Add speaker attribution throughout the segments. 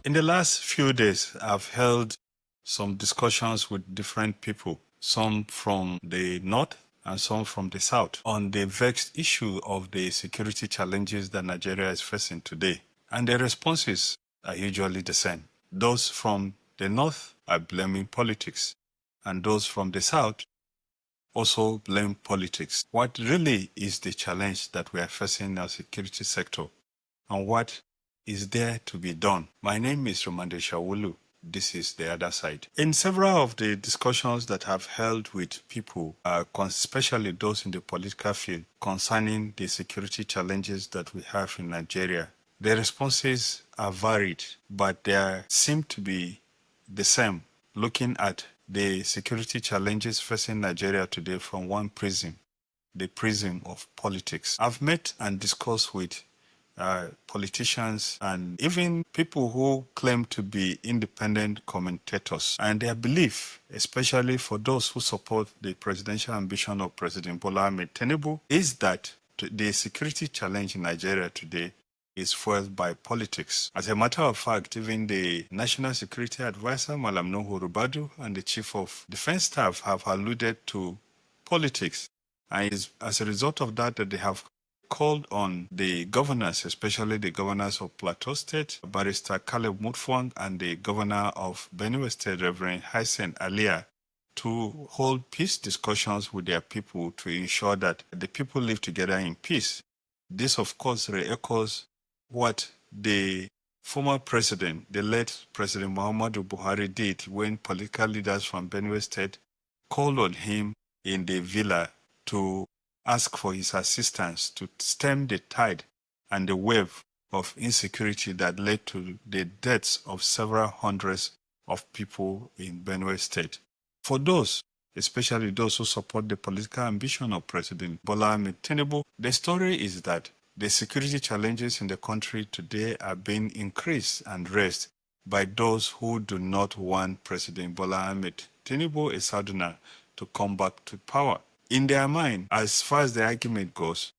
Speaker 1: In the last few days, I've held some discussions with different people, some from the north and some from the south, on the vexed issue of the security challenges that Nigeria is facing today. And the responses are usually the same. Those from the north are blaming politics, and those from the south also blame politics. What really is the challenge that we are facing in our security sector, and what is there to be done? My name is Rimamnde Shawulu. This is The Other Side. In several of the discussions that I've held with people, especially those in the political field, concerning the security challenges that we have in Nigeria, the responses are varied, but they seem to be the same, looking at the security challenges facing Nigeria today from one prism, the prism of politics. I've met and discussed with politicians and even people who claim to be independent commentators. And their belief, especially for those who support the presidential ambition of President Bola Ahmed Tinubu, is that the security challenge in Nigeria today is fueled by politics. As a matter of fact, even the National Security Advisor, Malam Nuhu Rubadu, and the Chief of Defense Staff have alluded to politics. And it's as a result of that they have called on the governors, especially the governors of Plateau State, Barrister Caleb Mutfwang, and the governor of Benue State, Reverend Hyacinth Alia, to hold peace discussions with their people to ensure that the people live together in peace. This, of course, re-echoes what the former president, the late President Muhammadu Buhari, did when political leaders from Benue State called on him in the villa to ask for his assistance to stem the tide and the wave of insecurity that led to the deaths of several hundreds of people in Benue State. For those, especially those who support the political ambition of President Bola Ahmed Tinubu, the story is that the security challenges in the country today are being increased and raised by those who do not want President Bola Ahmed Tinubu, a Southerner, to come back to power. In their mind, as far as the argument goes,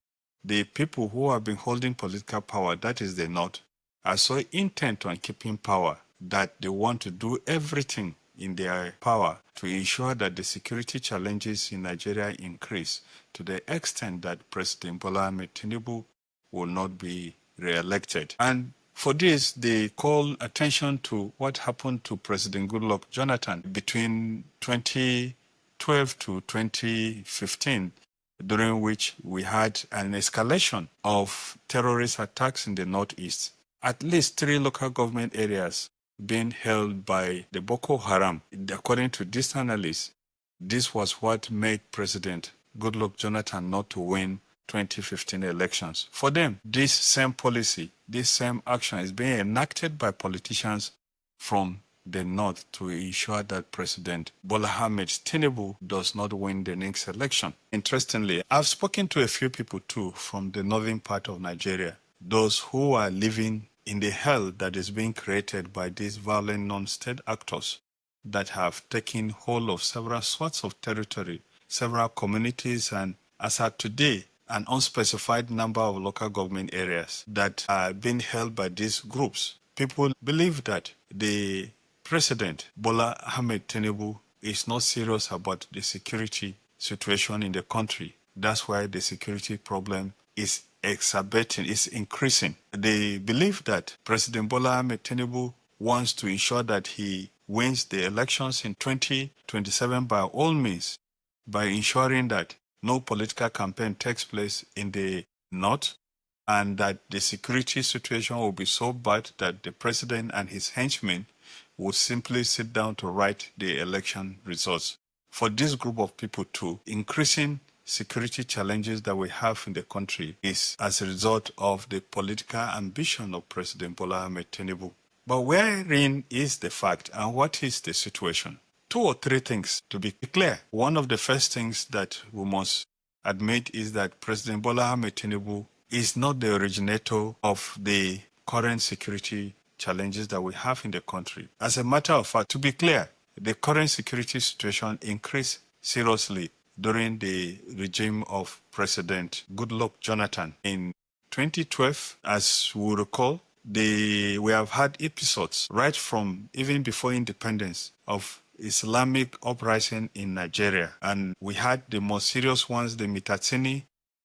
Speaker 1: the people who have been holding political power, that is the North, are so intent on keeping power that they want to do everything in their power to ensure that the security challenges in Nigeria increase to the extent that President Bola Ahmed Tinubu will not be re-elected. And for this, they call attention to what happened to President Goodluck Jonathan between 2012 to 2015, during which we had an escalation of terrorist attacks in the Northeast. At least 3 local government areas being held by the Boko Haram. According to this analyst, this was what made President Goodluck Jonathan not to win 2015 elections. For them, this same policy, this same action is being enacted by politicians from the North to ensure that President Bola Ahmed Tinubu does not win the next election. Interestingly, I've spoken to a few people too from the northern part of Nigeria, those who are living in the hell that is being created by these violent non-state actors that have taken hold of several sorts of territory, several communities, and as of today, an unspecified number of local government areas that are being held by these groups. People believe that the President Bola Ahmed Tinubu is not serious about the security situation in the country. That's why the security problem is exacerbating, is increasing. They believe that President Bola Ahmed Tinubu wants to ensure that he wins the elections in 2027 by all means, by ensuring that no political campaign takes place in the North, and that the security situation will be so bad that the president and his henchmen would simply sit down to write the election results. For this group of people too, increasing security challenges that we have in the country is as a result of the political ambition of President Bola Ahmed Tinubu. But wherein is the fact and what is the situation? 2 or 3 things to be clear. One of the first things that we must admit is that President Bola Ahmed Tinubu is not the originator of the current security challenges that we have in the country. As a matter of fact, to be clear, the current security situation increased seriously during the regime of President Goodluck Jonathan. In 2012, as we recall, we have had episodes right from even before independence of Islamic uprising in Nigeria. And we had the most serious ones, the Mitatsini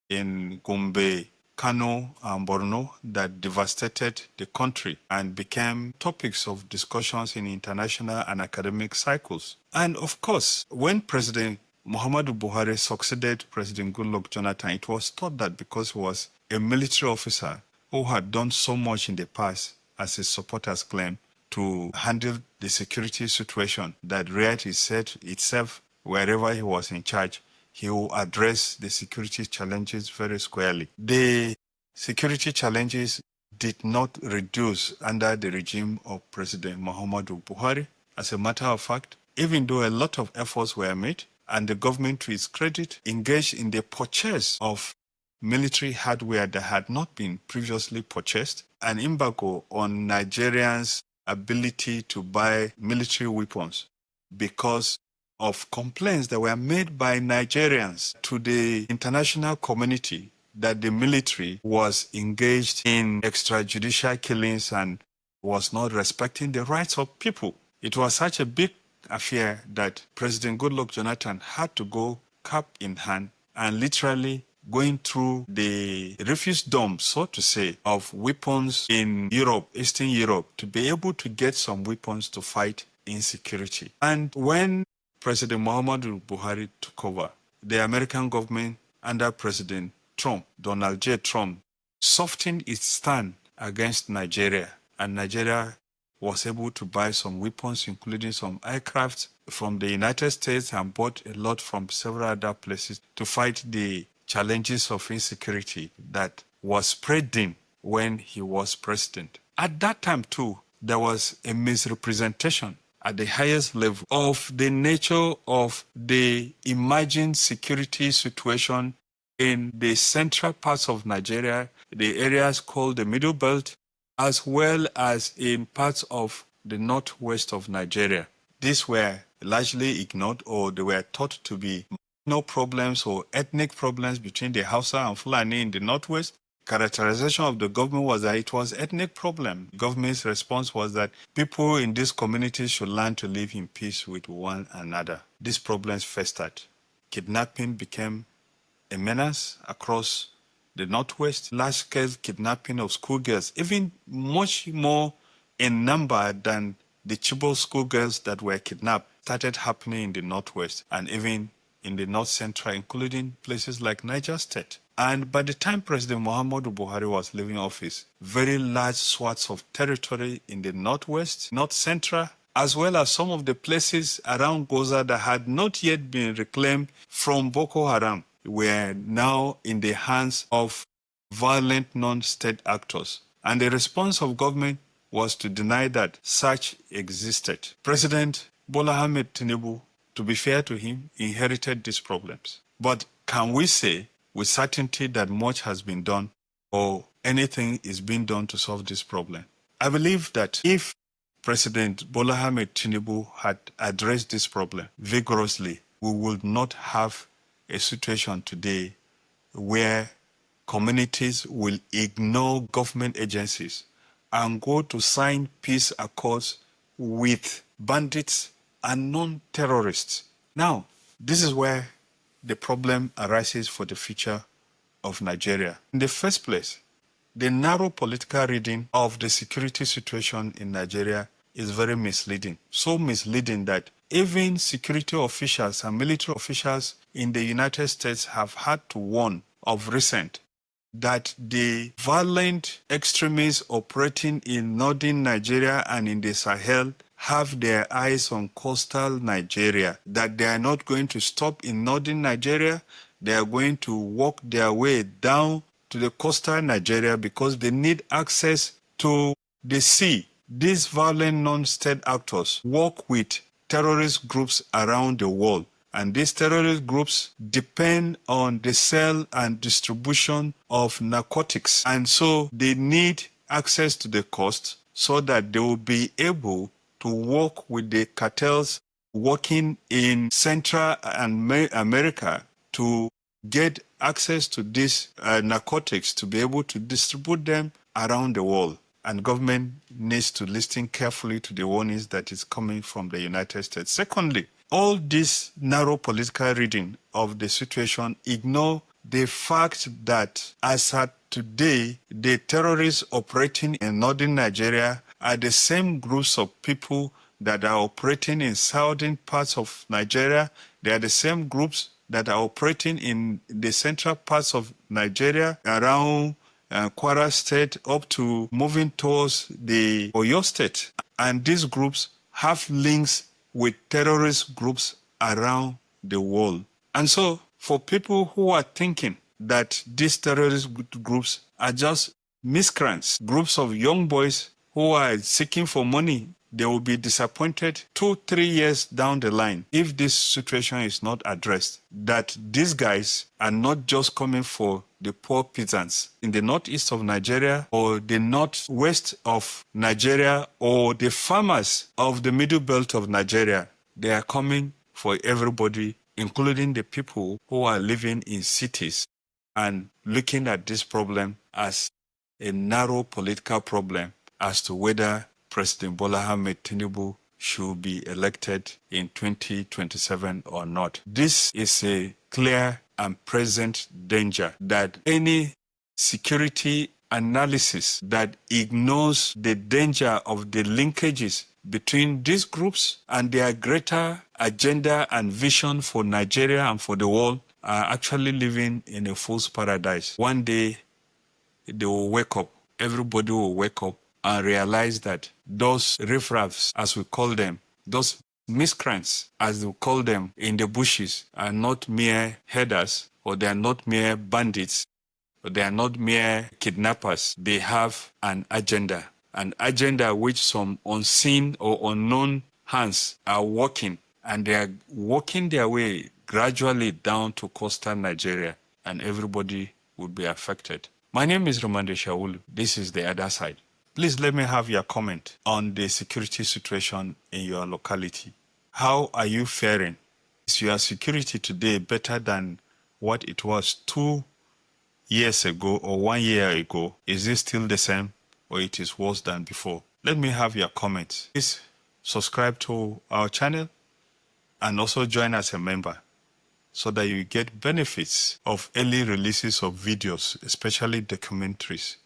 Speaker 1: in Gombe, Kano, and Borno, that devastated the country and became topics of discussions in international and academic cycles. And of course, when President Muhammadu Buhari succeeded President Goodluck Jonathan, it was thought that because he was a military officer who had done so much in the past, as his supporters claim, to handle the security situation, that reared itself wherever he was in charge, he will address the security challenges very squarely. The security challenges did not reduce under the regime of President Muhammadu Buhari. As a matter of fact, even though a lot of efforts were made, and the government, to its credit, engaged in the purchase of military hardware that had not been previously purchased, an embargo on Nigerians' ability to buy military weapons because of complaints that were made by Nigerians to the international community that the military was engaged in extrajudicial killings and was not respecting the rights of people. It was such a big affair that President Goodluck Jonathan had to go cap in hand and literally going through the refuse dump, so to say, of weapons in Europe, Eastern Europe, to be able to get some weapons to fight insecurity. And when President Muhammadu Buhari took over, the American government under President Trump, Donald J. Trump, softened its stand against Nigeria, and Nigeria was able to buy some weapons, including some aircraft from the United States, and bought a lot from several other places to fight the challenges of insecurity that was spreading when he was president. At that time, too, there was a misrepresentation at the highest level of the nature of the emerging security situation in the central parts of Nigeria, the areas called the Middle Belt, as well as in parts of the northwest of Nigeria. These were largely ignored, or they were thought to be no problems or ethnic problems between the Hausa and Fulani in the northwest. Characterization of the government was that it was ethnic problem. The government's response was that people in these communities should learn to live in peace with one another. These problems festered. Kidnapping became a menace across the northwest. Large-scale kidnapping of schoolgirls, even much more in number than the Chibok schoolgirls that were kidnapped, started happening in the northwest and even in the north central, including places like Niger State. And by the time President Muhammadu Buhari was leaving office, very large swaths of territory in the northwest, north central, as well as some of the places around Goza that had not yet been reclaimed from Boko Haram, were now in the hands of violent non-state actors. And the response of government was to deny that such existed. President Bola Ahmed Tinubu, to be fair to him, inherited these problems. But can we say with certainty that much has been done or anything is being done to solve this problem? I believe that if President Bola Ahmed Tinubu had addressed this problem vigorously, we would not have a situation today where communities will ignore government agencies and go to sign peace accords with bandits and non-terrorists. Now, this is where the problem arises for the future of Nigeria. In the first place, the narrow political reading of the security situation in Nigeria is very misleading. So misleading that even security officials and military officials in the United States have had to warn of recent that the violent extremists operating in northern Nigeria and in the Sahel have their eyes on coastal Nigeria, that they are not going to stop in northern Nigeria. They are going to walk their way down to the coastal Nigeria because they need access to the sea. These violent non-state actors work with terrorist groups around the world, and these terrorist groups depend on the sale and distribution of narcotics, and so they need access to the coast so that they will be able to work with the cartels working in Central America to get access to these narcotics to be able to distribute them around the world. and government needs to listen carefully to the warnings that is coming from the United States. Secondly, all this narrow political reading of the situation ignore the fact that as at today, the terrorists operating in northern Nigeria are the same groups of people that are operating in southern parts of Nigeria. They are the same groups that are operating in the central parts of Nigeria around Kwara State up to moving towards the Oyo State. And these groups have links with terrorist groups around the world. And so for people who are thinking that these terrorist groups are just miscreants, groups of young boys who are seeking for money, they will be disappointed 2-3 years down the line if this situation is not addressed, that these guys are not just coming for the poor peasants in the northeast of Nigeria or the northwest of Nigeria or the farmers of the middle belt of Nigeria. They are coming for everybody, including the people who are living in cities and looking at this problem as a narrow political problem as to whether President Bola Ahmed Tinubu should be elected in 2027 or not. This is a clear and present danger that any security analysis that ignores the danger of the linkages between these groups and their greater agenda and vision for Nigeria and for the world are actually living in a false paradise. One day, they will wake up, everybody will wake up and realize that those riffraffs, as we call them, those miscreants, as we call them in the bushes, are not mere herders, or they are not mere bandits, or they are not mere kidnappers. They have an agenda which some unseen or unknown hands are working, and they are working their way gradually down to coastal Nigeria, and everybody will be affected. My name is Rimamnde Shawulu. This is The Other Side. Please let me have your comment on the security situation in your locality. How are you faring? Is your security today better than what it was 2 years ago or 1 year ago? Is it still the same or it is worse than before? Let me have your comments. Please subscribe to our channel and also join as a member so that you get benefits of early releases of videos, especially documentaries.